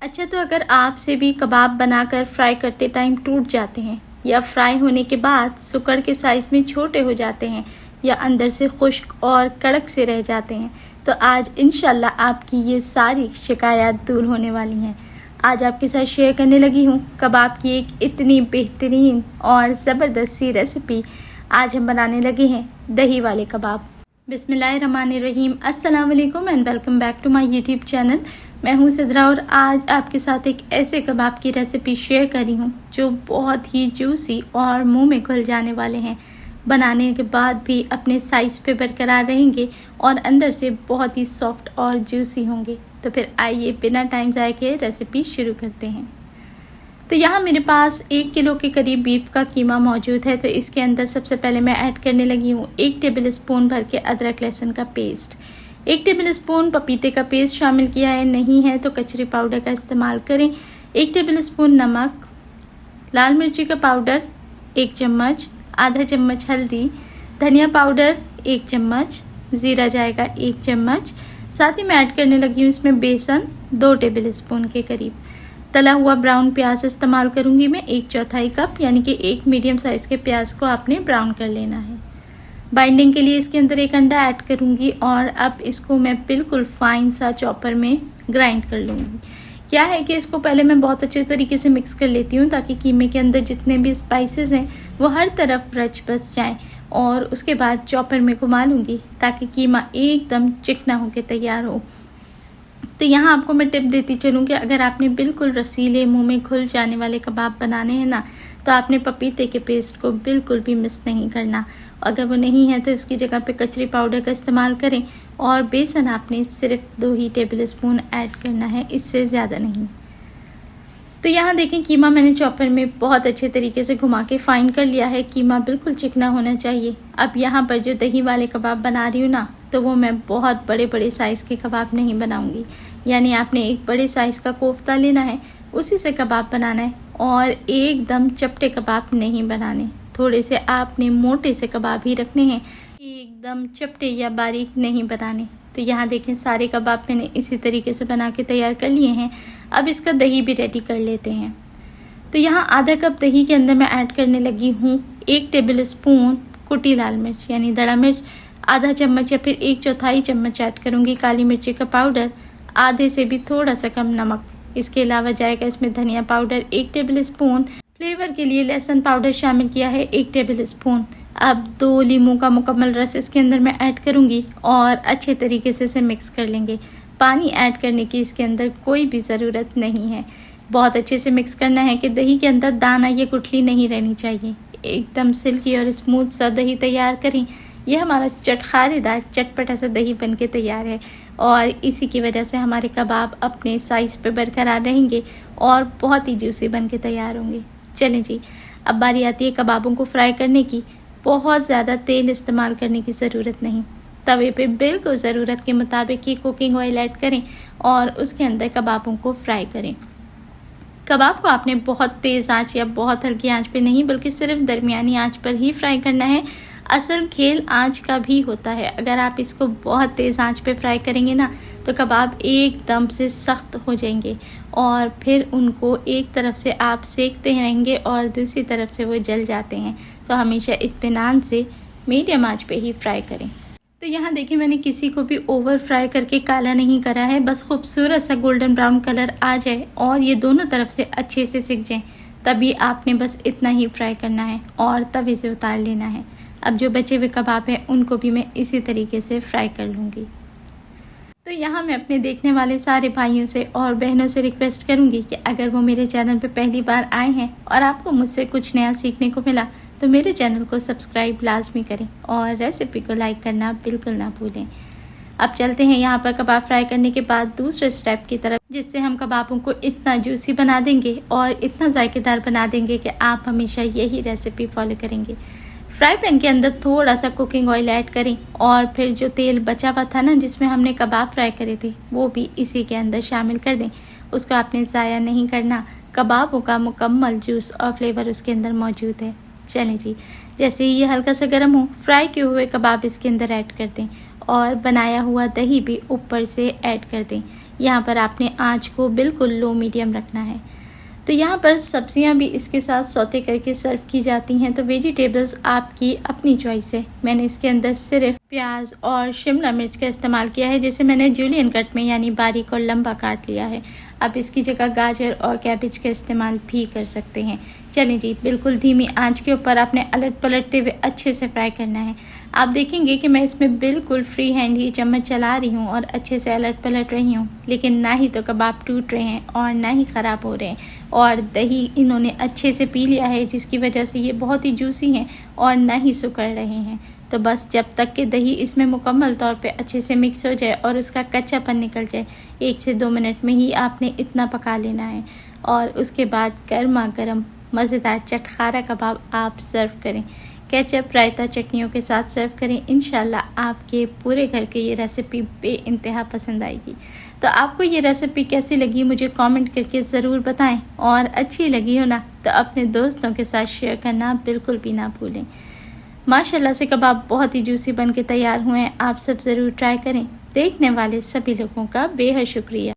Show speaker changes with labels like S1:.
S1: अच्छा, तो अगर आपसे भी कबाब बनाकर फ्राई करते टाइम टूट जाते हैं या फ्राई होने के बाद सुकड़ के साइज़ में छोटे हो जाते हैं या अंदर से खुश्क और कड़क से रह जाते हैं, तो आज इंशाल्लाह आपकी ये सारी शिकायत दूर होने वाली हैं। आज आपके साथ शेयर करने लगी हूँ कबाब की एक इतनी बेहतरीन और ज़बरदस्त सी रेसिपी। आज हम बनाने लगे हैं दही वाले कबाब। बिस्मिल्लाहिर्रहमानिर्रहीम, अस्सलाम वालेकुम and welcome back to my YouTube channel. मैं हूँ सिद्रा और आज आपके साथ एक ऐसे कबाब की रेसिपी शेयर करी हूँ जो बहुत ही जूसी और मुंह में घुल जाने वाले हैं। बनाने के बाद भी अपने साइज़ पे बरकरार रहेंगे और अंदर से बहुत ही सॉफ्ट और जूसी होंगे। तो फिर आइए बिना टाइम ज़ाया किए रेसिपी शुरू करते हैं। तो यहाँ मेरे पास 1 किलो के करीब बीफ का कीमा मौजूद है। तो इसके अंदर सबसे पहले मैं ऐड करने लगी हूँ 1 टेबल स्पून भर के अदरक लहसुन का पेस्ट। 1 टेबल स्पून पपीते का पेस्ट शामिल किया है, नहीं है तो कचरी पाउडर का इस्तेमाल करें। 1 टेबल स्पून नमक, लाल मिर्ची का पाउडर 1 चम्मच, आधा चम्मच हल्दी, धनिया पाउडर 1 चम्मच, ज़ीरा जाएगा 1 चम्मच। साथ ही मैं ऐड करने लगी हूँ इसमें बेसन 2 टेबल स्पून के करीब। तला हुआ ब्राउन प्याज इस्तेमाल करूँगी मैं 1/4 कप, यानी कि 1 मीडियम साइज़ के प्याज को आपने ब्राउन कर लेना है। बाइंडिंग के लिए इसके अंदर 1 अंडा ऐड करूँगी और अब इसको मैं बिल्कुल फाइन सा चॉपर में ग्राइंड कर लूँगी। क्या है कि इसको पहले मैं बहुत अच्छे तरीके से मिक्स कर लेती हूँ ताकि कीमे के अंदर जितने भी स्पाइसेस हैं वो हर तरफ रच बस जाएँ, और उसके बाद चॉपर में घुमा लूँगी ताकि कीमा एकदम चिकना होकर तैयार हो। तो यहाँ आपको मैं टिप देती चलूँ कि अगर आपने बिल्कुल रसीले मुंह में घुल जाने वाले कबाब बनाने हैं ना, तो आपने पपीते के पेस्ट को बिल्कुल भी मिस नहीं करना। अगर वो नहीं है तो इसकी जगह पे कचरी पाउडर का इस्तेमाल करें और बेसन आपने सिर्फ 2 ही टेबल स्पून ऐड करना है, इससे ज़्यादा नहीं। तो यहाँ देखें कीमा मैंने चॉपर में बहुत अच्छे तरीके से घुमा के फाइन कर लिया है। कीमा बिल्कुल चिकना होना चाहिए। अब यहाँ पर जो दही वाले कबाब बना रही हूँ ना, तो वो मैं बहुत बड़े बड़े साइज़ के कबाब नहीं बनाऊँगी। यानी आपने एक बड़े साइज़ का कोफ्ता लेना है, उसी से कबाब बनाना है और एकदम चपटे कबाब नहीं बनाने। थोड़े से आपने मोटे से कबाब ही रखने हैं, एकदम चपटे या बारीक नहीं बनाने। तो यहाँ देखें सारे कबाब मैंने इसी तरीके से बना के तैयार कर लिए हैं। अब इसका दही भी रेडी कर लेते हैं। तो यहाँ आधा कप दही के अंदर मैं ऐड करने लगी हूँ 1 टेबल स्पून कुटी लाल मिर्च यानी दड़ा मिर्च, आधा चम्मच या फिर 1/4 चम्मच ऐड करूँगी काली मिर्ची का पाउडर, आधे से भी थोड़ा सा कम नमक। इसके अलावा जाएगा इसमें धनिया पाउडर 1 टेबल स्पून, फ्लेवर के लिए लहसुन पाउडर शामिल किया है 1 टेबल स्पून। अब 2 लीमू का मुकम्मल रस इसके अंदर मैं ऐड करूँगी और अच्छे तरीके से इसे मिक्स कर लेंगे। पानी ऐड करने की इसके अंदर कोई भी ज़रूरत नहीं है। बहुत अच्छे से मिक्स करना है कि दही के अंदर दाना या गुठली नहीं रहनी चाहिए। एकदम सिल्की और स्मूथ सा दही तैयार करें। यह हमारा चटखारेदार चटपटा सा दही बन के तैयार है और इसी की वजह से हमारे कबाब अपने साइज़ पे बरकरार रहेंगे और बहुत ही जूसी बन के तैयार होंगे। चलें जी, अब बारी आती है कबाबों को फ्राई करने की। बहुत ज़्यादा तेल इस्तेमाल करने की ज़रूरत नहीं। तवे पे बिल्कुल ज़रूरत के मुताबिक ही कुकिंग ऑयल ऐड करें और उसके अंदर कबाबों को फ्राई करें। कबाब को आपने बहुत तेज़ आंच या बहुत हल्की आंच पे नहीं, बल्कि सिर्फ दरमियानी आंच पर ही फ्राई करना है। असल खेल आंच का भी होता है। अगर आप इसको बहुत तेज़ आंच पे फ्राई करेंगे ना, तो कबाब एकदम से सख्त हो जाएंगे और फिर उनको एक तरफ से आप सेकते रहेंगे और दूसरी तरफ से वो जल जाते हैं। तो हमेशा इत्मीनान से मीडियम आंच पे ही फ्राई करें। तो यहाँ देखिए मैंने किसी को भी ओवर फ्राई करके काला नहीं करा है, बस खूबसूरत सा गोल्डन ब्राउन कलर आ जाए और ये दोनों तरफ से अच्छे से सिक जाए, तभी आपने बस इतना ही फ्राई करना है और तवे से उतार लेना है। अब जो बचे हुए कबाब हैं उनको भी मैं इसी तरीके से फ्राई कर लूँगी। तो यहाँ मैं अपने देखने वाले सारे भाइयों से और बहनों से रिक्वेस्ट करूँगी कि अगर वो मेरे चैनल पे पहली बार आए हैं और आपको मुझसे कुछ नया सीखने को मिला, तो मेरे चैनल को सब्सक्राइब लाजमी करें और रेसिपी को लाइक करना बिल्कुल ना भूलें। अब चलते हैं यहाँ पर कबाब फ्राई करने के बाद दूसरे स्टेप की तरफ, जिससे हम कबाबों को इतना जूसी बना देंगे और इतना जायकेदार बना देंगे कि आप हमेशा यही रेसिपी फॉलो करेंगे। फ्राई पैन के अंदर थोड़ा सा कुकिंग ऑयल ऐड करें और फिर जो तेल बचा हुआ था ना जिसमें हमने कबाब फ्राई करे थे, वो भी इसी के अंदर शामिल कर दें। उसको आपने ज़ाया नहीं करना। कबाबों का मुकम्मल जूस और फ्लेवर उसके अंदर मौजूद है। चलें जी, जैसे ही ये हल्का सा गर्म हो, फ्राई किए हुए कबाब इसके अंदर ऐड कर दें और बनाया हुआ दही भी ऊपर से ऐड कर दें। यहाँ पर आपने आँच को बिल्कुल लो मीडियम रखना है। तो यहाँ पर सब्जियाँ भी इसके साथ सौते करके सर्व की जाती हैं। तो वेजिटेबल्स आपकी अपनी चॉइस है। मैंने इसके अंदर सिर्फ प्याज और शिमला मिर्च का इस्तेमाल किया है, जिसे मैंने जूलियन कट में यानी बारीक और लंबा काट लिया है। आप इसकी जगह गाजर और कैबेज का इस्तेमाल भी कर सकते हैं। चलें जी, बिल्कुल धीमी आंच के ऊपर आपने अलट पलटते हुए अच्छे से फ्राई करना है। आप देखेंगे कि मैं इसमें बिल्कुल फ्री हैंड ही चम्मच चला रही हूँ और अच्छे से अलट पलट रही हूँ, लेकिन ना ही तो कबाब टूट रहे हैं और ना ही ख़राब हो रहे हैं। और दही इन्होंने अच्छे से पी लिया है, जिसकी वजह से ये बहुत ही जूसी हैं और ना ही सुकड़ रहे हैं। तो बस जब तक कि दही इसमें मुकम्मल तौर पे अच्छे से मिक्स हो जाए और उसका कच्चापन निकल जाए, 1 से 2 मिनट में ही आपने इतना पका लेना है। और उसके बाद गर्मा गर्म मज़ेदार चटखारा कबाब आप सर्व करें। केचप, रायता, चटनियों के साथ सर्व करें। इंशाल्लाह आपके पूरे घर के ये रेसिपी बेइंतहा पसंद आएगी। तो आपको ये रेसिपी कैसी लगी मुझे कमेंट करके ज़रूर बताएं, और अच्छी लगी हो ना तो अपने दोस्तों के साथ शेयर करना बिल्कुल भी ना भूलें। माशाल्लाह से कबाब बहुत ही जूसी बन के तैयार हुए हैं। आप सब ज़रूर ट्राई करें। देखने वाले सभी लोगों का बेहद शुक्रिया।